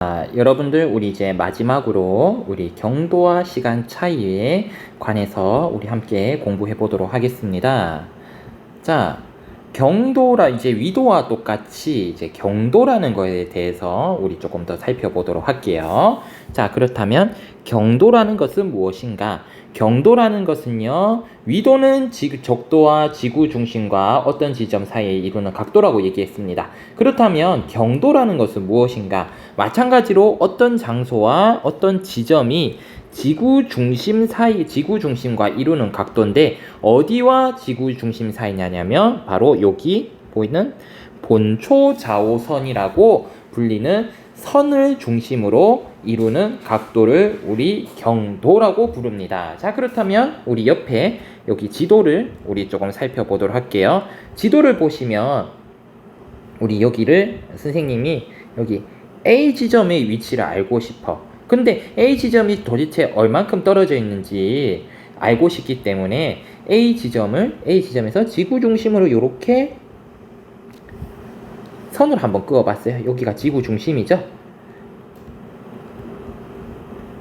여러분들 우리 이제 마지막으로 우리 경도와 시간 차이에 관해서 우리 함께 공부해 보도록 하겠습니다. 자, 경도라 이제 위도와 똑같이 이제 경도라는 거에 대해서 우리 조금 더 살펴보도록 할게요. 자, 그렇다면 경도라는 것은 무엇인가? 경도라는 것은요, 위도는 적도와 지구 중심과 어떤 지점 사이에 이루는 각도라고 얘기했습니다. 그렇다면 경도라는 것은 무엇인가? 마찬가지로 어떤 장소와 어떤 지점이 지구 중심 사이, 지구 중심과 이루는 각도인데 어디와 지구 중심 사이냐면 바로 여기 보이는 본초 좌우선이라고 불리는 선을 중심으로 이루는 각도를 우리 경도라고 부릅니다. 자, 그렇다면 우리 옆에 여기 지도를 우리 조금 살펴보도록 할게요. 지도를 보시면 우리 여기를 선생님이 여기 A 지점의 위치를 알고 싶어. 근데 A 지점이 도대체 얼만큼 떨어져 있는지 알고 싶기 때문에 A 지점에서 지구 중심으로 이렇게 선을 한번 그어봤어요. 여기가 지구 중심이죠.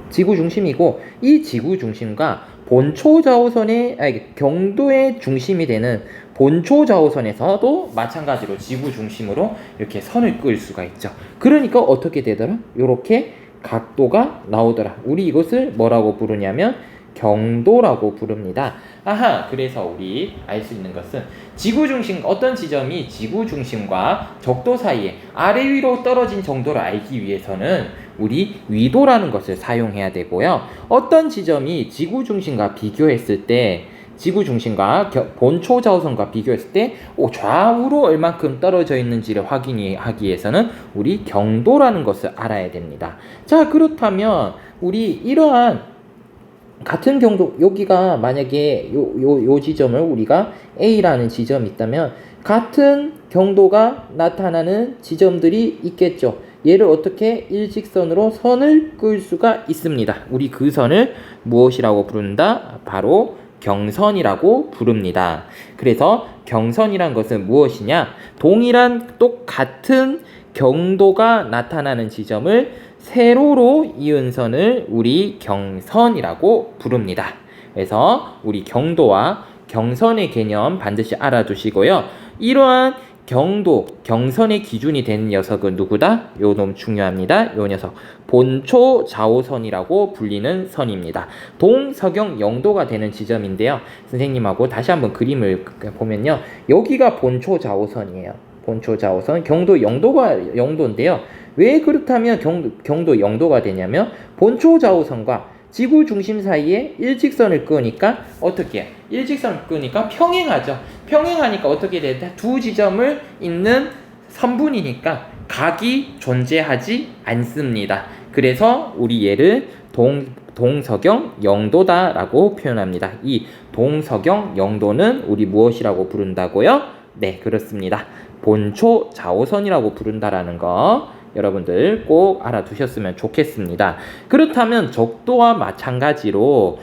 지구 중심이고 이 지구 중심과 본초 좌우선의 경도의 중심이 되는 본초 좌우선에서도 마찬가지로 지구 중심으로 이렇게 선을 그을 수가 있죠. 그러니까 어떻게 되더라? 이렇게 각도가 나오더라. 우리 이것을 뭐라고 부르냐면 경도라고 부릅니다. 아하, 그래서 우리 알 수 있는 것은 지구 중심, 어떤 지점이 지구 중심과 적도 사이에 아래 위로 떨어진 정도를 알기 위해서는 우리 위도라는 것을 사용해야 되고요. 어떤 지점이 지구 중심과 비교했을 때 지구 중심과 본초 좌우선과 비교했을 때 좌우로 얼만큼 떨어져 있는지를 확인하기 위해서는 우리 경도라는 것을 알아야 됩니다. 자, 그렇다면 우리 이러한 같은 경도, 여기가 만약에 요 지점을 우리가 A라는 지점이 있다면 같은 경도가 나타나는 지점들이 있겠죠. 얘를 어떻게 일직선으로 선을 그을 수가 있습니다. 우리 그 선을 무엇이라고 부른다? 바로 경선이라고 부릅니다. 그래서 경선이란 것은 무엇이냐? 동일한 똑같은 경도가 나타나는 지점을 세로로 이은 선을 우리 경선이라고 부릅니다. 그래서 우리 경도와 경선의 개념 반드시 알아두시고요. 이러한 경선의 기준이 되는 녀석은 누구다? 요 놈 중요합니다. 요 녀석 본초 좌우선이라고 불리는 선입니다. 동서경 영도가 되는 지점인데요. 선생님하고 다시 한번 그림을 보면요. 여기가 본초 좌우선이에요. 본초 좌우선, 경도 영도가 영도인데요. 왜 그렇다면 경도 영도가 되냐면 본초 좌우선과 지구 중심 사이에 일직선을 그으니까 어떻게 해요? 일직선을 그으니까 평행하죠. 평행하니까 어떻게 돼요? 두 지점을 잇는 선분이니까 각이 존재하지 않습니다. 그래서 우리 얘를 동서경 영도다라고 표현합니다. 이 동서경 영도는 우리 무엇이라고 부른다고요? 네, 그렇습니다. 본초 좌우선이라고 부른다라는 거 여러분들 꼭 알아두셨으면 좋겠습니다. 그렇다면 적도와 마찬가지로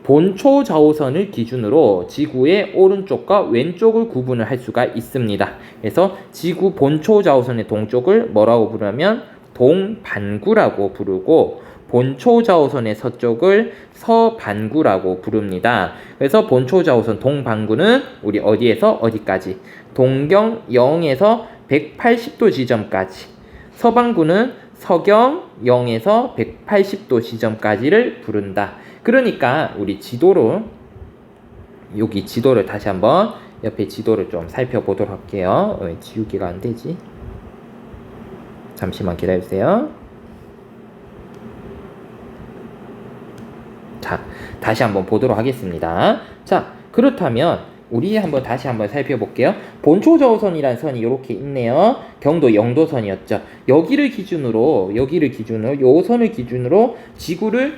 본초 좌우선을 기준으로 지구의 오른쪽과 왼쪽을 구분을 할 수가 있습니다. 그래서 지구 본초 좌우선의 동쪽을 뭐라고 부르냐면 동반구라고 부르고 본초 좌우선의 서쪽을 서반구라고 부릅니다. 그래서 본초 좌우선 동반구는 우리 어디에서 어디까지? 동경 0에서 180도 지점까지. 서반구는 서경 0에서 180도 지점까지를 부른다. 그러니까 우리 여기 지도를 다시 한번 옆에 지도를 좀 살펴보도록 할게요. 왜 지우기가 안 되지? 잠시만 기다려주세요. 자, 다시 한번 보도록 하겠습니다. 자, 그렇다면 우리 다시 한번 살펴볼게요. 본초 좌우선이라는 선이 이렇게 있네요. 경도 영도선이었죠. 여기를 기준으로 요 선을 기준으로 지구를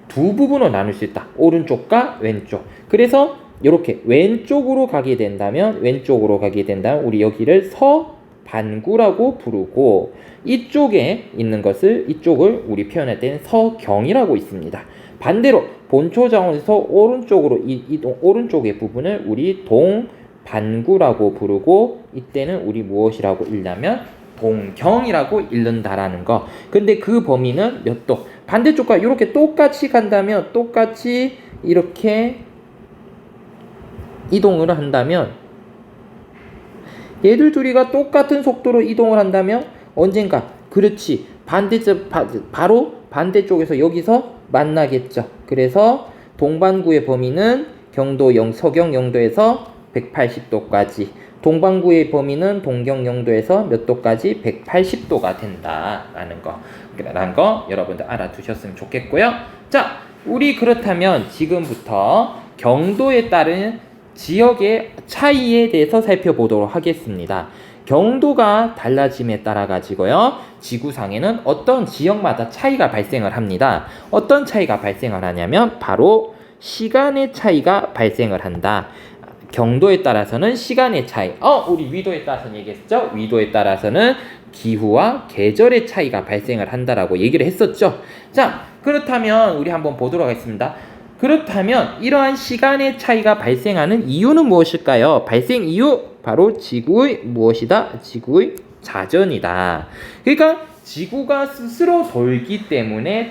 두 부분으로 나눌 수 있다. 오른쪽과 왼쪽. 그래서 이렇게 왼쪽으로 가게 된다면 우리 여기를 서반구라고 부르고 이쪽에 있는 이쪽을 우리 표현할 때는 서경이라고 있습니다. 반대로 본초 좌우선에서 오른쪽으로 오른쪽의 부분을 우리 동반구라고 부르고 이때는 우리 무엇이라고 읽냐면 동경이라고 읽는다라는 거. 근데 그 범위는 몇 도? 반대쪽과 이렇게 똑같이 간다면, 똑같이 이렇게 이동을 한다면, 얘들 둘이가 똑같은 속도로 이동을 한다면 언젠가, 그렇지, 바로 반대쪽에서 여기서 만나겠죠. 그래서 동반구의 범위는 경도 서경 0도에서 180도까지, 동반구의 범위는 동경 0도에서 몇 도까지? 180도가 된다라는 거 여러분들 알아두셨으면 좋겠고요. 자, 우리 그렇다면 지금부터 경도에 따른 지역의 차이에 대해서 살펴보도록 하겠습니다. 경도가 달라짐에 따라 가지고요, 지구상에는 어떤 지역마다 차이가 발생을 합니다. 어떤 차이가 발생을 하냐면 바로 시간의 차이가 발생을 한다. 경도에 따라서는 시간의 차이, 우리 위도에 따라서는 얘기했죠. 위도에 따라서는 기후와 계절의 차이가 발생을 한다라고 얘기를 했었죠. 자, 그렇다면 우리 한번 보도록 하겠습니다. 그렇다면 이러한 시간의 차이가 발생하는 이유는 무엇일까요? 발생 이유, 바로 지구의 무엇이다? 지구의 자전이다. 그러니까 지구가 스스로 돌기 때문에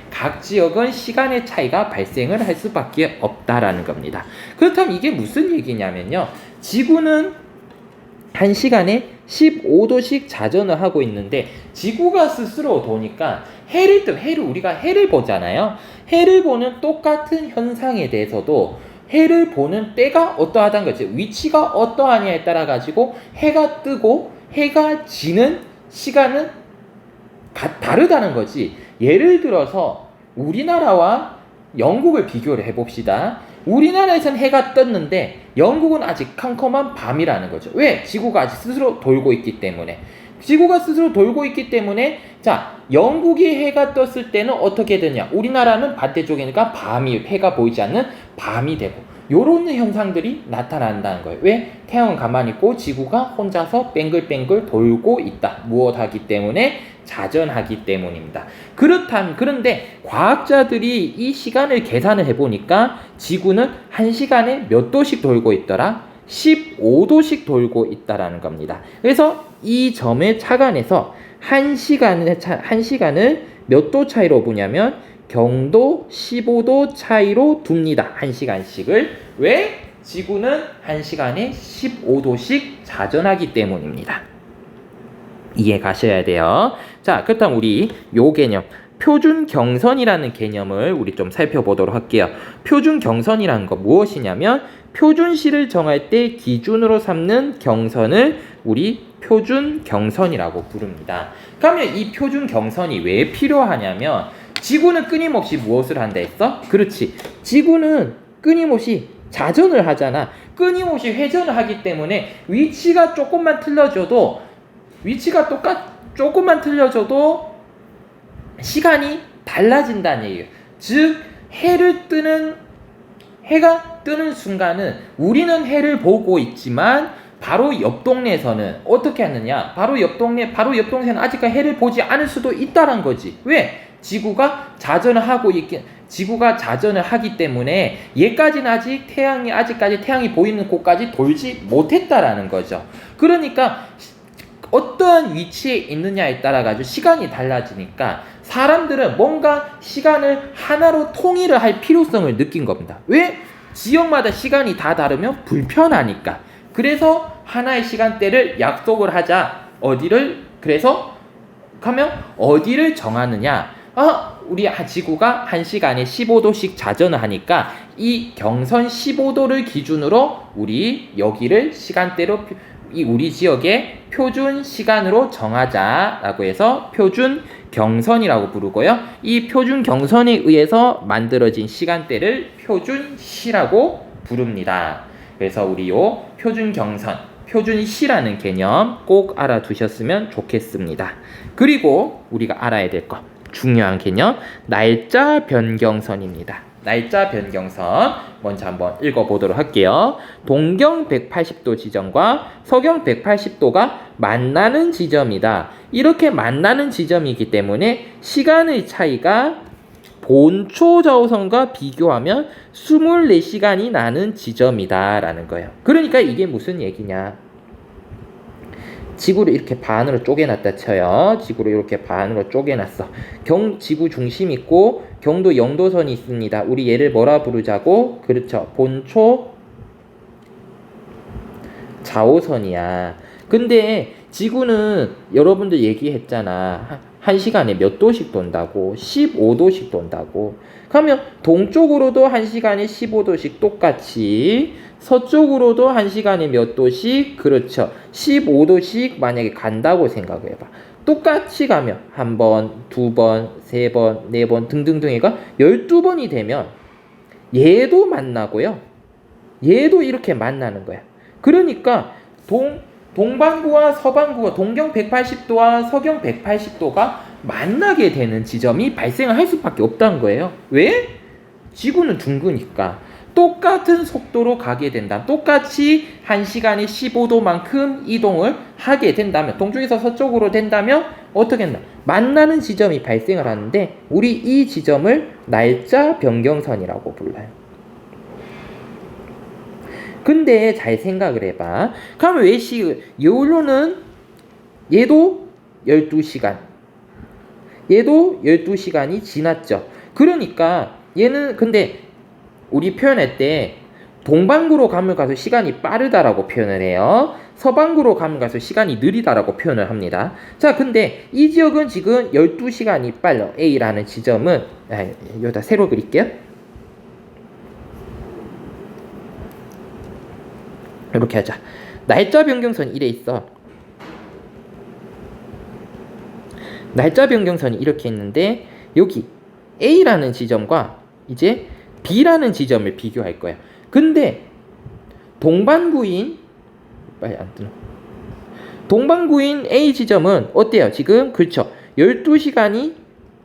각 지역은 시간의 차이가 발생을 할 수밖에 없다라는 겁니다. 그렇다면 이게 무슨 얘기냐면요, 지구는 1시간에 15도씩 자전을 하고 있는데, 지구가 스스로 도니까 우리가 해를 보잖아요. 해를 보는 똑같은 현상에 대해서도 해를 보는 때가 어떠하다는 거지, 위치가 어떠하냐에 따라 가지고 해가 뜨고 해가 지는 시간은 다르다는 거지. 예를 들어서 우리나라와 영국을 비교를 해봅시다. 우리나라에선 해가 떴는데 영국은 아직 캄캄한 밤이라는 거죠. 왜? 지구가 아직 스스로 돌고 있기 때문에. 자, 영국이 해가 떴을 때는 어떻게 되냐? 우리나라는 반대쪽이니까 해가 보이지 않는 밤이 되고, 요런 현상들이 나타난다는 거예요. 왜? 태양은 가만히 있고 지구가 혼자서 뱅글뱅글 돌고 있다. 무엇하기 때문에? 자전하기 때문입니다. 그런데 과학자들이 이 시간을 계산을 해보니까 지구는 1시간에 몇 도씩 돌고 있더라? 15도씩 돌고 있다라는 겁니다. 그래서 이 점에 착안해서 1시간을 몇 도 차이로 보냐면 경도 15도 차이로 둡니다. 1시간씩을. 왜? 지구는 1시간에 15도씩 자전하기 때문입니다. 이해 가셔야 돼요. 자, 그렇다면 우리 요 개념, 표준 경선이라는 개념을 우리 좀 살펴보도록 할게요. 표준 경선이라는 거 무엇이냐면 표준시를 정할 때 기준으로 삼는 경선을 우리 표준 경선이라고 부릅니다. 그러면 이 표준 경선이 왜 필요하냐면, 지구는 끊임없이 무엇을 한다 했어? 그렇지, 지구는 끊임없이 자전을 하잖아. 끊임없이 회전을 하기 때문에 위치가 조금만 틀려져도 시간이 달라진다는 얘기예요. 즉 해가 뜨는 순간은 우리는 해를 보고 있지만 바로 옆 동네에서는 어떻게 하느냐? 바로 옆 동네에서는 아직까지 해를 보지 않을 수도 있다는 거지. 왜? 지구가 자전을 하기 때문에 얘까지는 아직까지 태양이 보이는 곳까지 돌지 못했다라는 거죠. 그러니까 어떠한 위치에 있느냐에 따라 가지고 시간이 달라지니까 사람들은 뭔가 시간을 하나로 통일을 할 필요성을 느낀 겁니다. 왜? 지역마다 시간이 다 다르면 불편하니까. 그래서 하나의 시간대를 약속을 하자. 그래서 어디를 정하느냐? 우리 지구가 1시간에 15도씩 자전을 하니까 이 경선 15도를 기준으로 우리 여기를 시간대로 우리 지역의 표준 시간으로 정하자라고 해서 표준 경선이라고 부르고요. 이 표준 경선에 의해서 만들어진 시간대를 표준시라고 부릅니다. 그래서 우리 요 표준 경선, 표준시라는 개념 꼭 알아두셨으면 좋겠습니다. 그리고 우리가 알아야 될 거, 중요한 개념, 날짜 변경선입니다. 날짜 변경선 먼저 한번 읽어보도록 할게요. 동경 180도 지점과 서경 180도가 만나는 지점이다. 이렇게 만나는 지점이기 때문에 시간의 차이가 본초 좌우선과 비교하면 24시간이 나는 지점이다 라는 거예요. 그러니까 이게 무슨 얘기냐? 지구를 이렇게 반으로 쪼개놨다 쳐요. 지구를 이렇게 반으로 쪼개놨어. 지구 중심 있고 경도 영도선이 있습니다. 우리 얘를 뭐라 부르자고? 그렇죠. 본초 좌우선이야. 근데 지구는 여러분들 얘기했잖아. 한 시간에 몇 도씩 돈다고? 15도씩 돈다고. 그러면 동쪽으로도 한 시간에 15도씩 똑같이, 서쪽으로도 한 시간에 몇 도씩? 그렇죠. 15도씩 만약에 간다고 생각을 해봐. 똑같이 가면 한 번, 두 번, 세 번, 네 번 등등등 해가 12번이 되면 얘도 만나고요. 얘도 이렇게 만나는 거야. 그러니까 동반구와 서반구가 동경 180도와 서경 180도가 만나게 되는 지점이 발생을 할 수밖에 없다는 거예요. 왜? 지구는 둥그니까. 똑같은 속도로 가게 된다. 똑같이 1시간에 15도만큼 이동을 하게 된다면, 동쪽에서 서쪽으로 된다면 어떻게 했나? 만나는 지점이 발생을 하는데 우리 이 지점을 날짜 변경선이라고 불러요. 근데 잘 생각을 해봐. 그러면 왜 여기로는 얘도 12시간, 얘도 12시간이 지났죠. 그러니까 얘는 근데 우리 표현할 때 동반구로 가면 가서 시간이 빠르다라고 표현을 해요. 서반구로 가면 가서 시간이 느리다라고 표현을 합니다. 자, 근데 이 지역은 지금 12시간이 빨라. A라는 지점은 여기다 세로 그릴게요. 이렇게 하자. 날짜 변경선이 이래 있어. 날짜 변경선이 이렇게 있는데 여기 A라는 지점과 이제 B라는 지점을 비교할 거예요. 근데 동반구인 A 지점은 어때요? 지금 그렇죠. 12시간이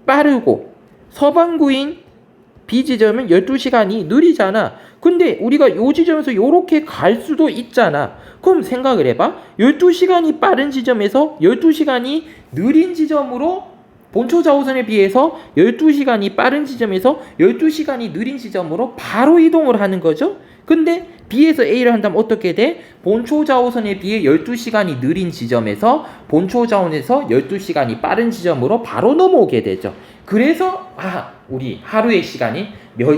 빠르고 서반구인 B 지점은 12시간이 느리잖아. 근데 우리가 요 지점에서 요렇게 갈 수도 있잖아. 그럼 생각을 해봐. 12시간이 빠른 지점에서 12시간이 느린 지점으로 본초 좌우선에 비해서 12시간이 빠른 지점에서 12시간이 느린 지점으로 바로 이동을 하는 거죠. 근데 B에서 A를 한다면 어떻게 돼? 본초 좌우선에 비해 12시간이 느린 지점에서 본초 좌우선에서 12시간이 빠른 지점으로 바로 넘어오게 되죠. 그래서 우리 하루의 시간이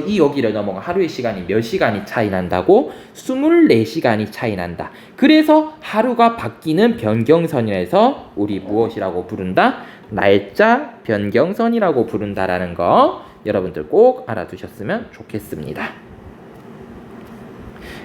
이 여기를 넘어가 하루의 시간이 몇 시간이 차이 난다고? 24시간이 차이 난다. 그래서 하루가 바뀌는 변경선이라서 우리 무엇이라고 부른다? 날짜 변경선이라고 부른다라는 거 여러분들 꼭 알아두셨으면 좋겠습니다.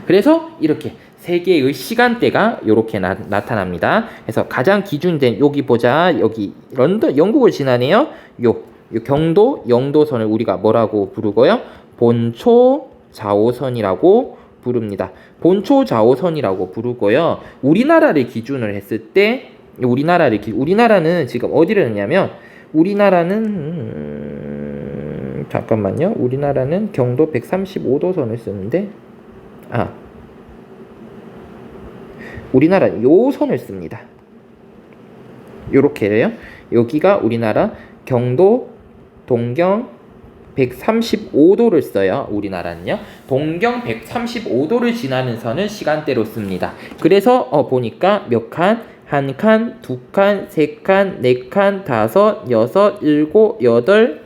그래서 이렇게 세 개의 시간대가 이렇게 나타납니다. 그래서 가장 기준된 여기 보자. 여기 영국을 지나네요. 요 경도 영도선을 우리가 뭐라고 부르고요? 본초 좌우선이라고 부릅니다. 본초 좌우선이라고 부르고요. 우리나라를 기준을 했을 때 우리나라는 지금 어디를 했냐면 우리나라는 잠깐만요. 우리나라는 경도 135도선을 쓰는데 우리나라 요 선을 씁니다. 요렇게요. 여기가 우리나라 경도 동경 135도를 써요. 우리나라는요. 동경 135도를 지나는 선을 시간대로 씁니다. 그래서 보니까 몇 칸? 한 칸, 두 칸, 세 칸, 네 칸, 다섯, 여섯, 일곱, 여덟,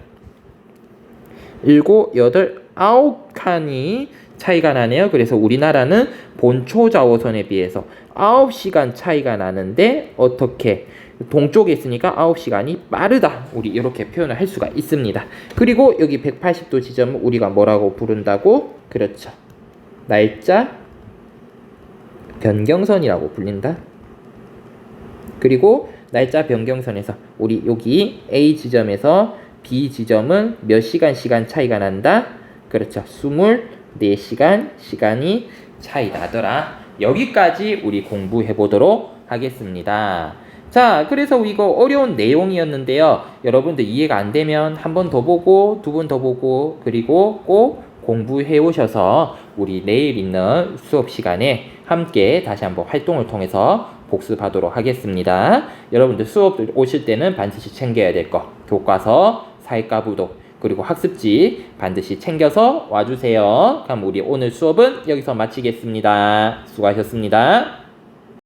아홉 칸이 차이가 나네요. 그래서 우리나라는 본초 좌우선에 비해서 9시간 차이가 나는데 어떻게? 동쪽에 있으니까 9시간이 빠르다. 우리 이렇게 표현을 할 수가 있습니다. 그리고 여기 180도 지점은 우리가 뭐라고 부른다고? 그렇죠. 날짜 변경선이라고 불린다. 그리고 날짜 변경선에서 우리 여기 A 지점에서 B 지점은 몇 시간 차이가 난다? 그렇죠. 24시간 시간이 차이 나더라. 여기까지 우리 공부해 보도록 하겠습니다. 자, 그래서 이거 어려운 내용이었는데요. 여러분들 이해가 안 되면 한 번 더 보고 두 번 더 보고 그리고 꼭 공부해 오셔서 우리 내일 있는 수업 시간에 함께 다시 한번 활동을 통해서 복습하도록 하겠습니다. 여러분들 수업 오실 때는 반드시 챙겨야 될 거 교과서, 사회과 부독 그리고 학습지 반드시 챙겨서 와주세요. 그럼 우리 오늘 수업은 여기서 마치겠습니다. 수고하셨습니다.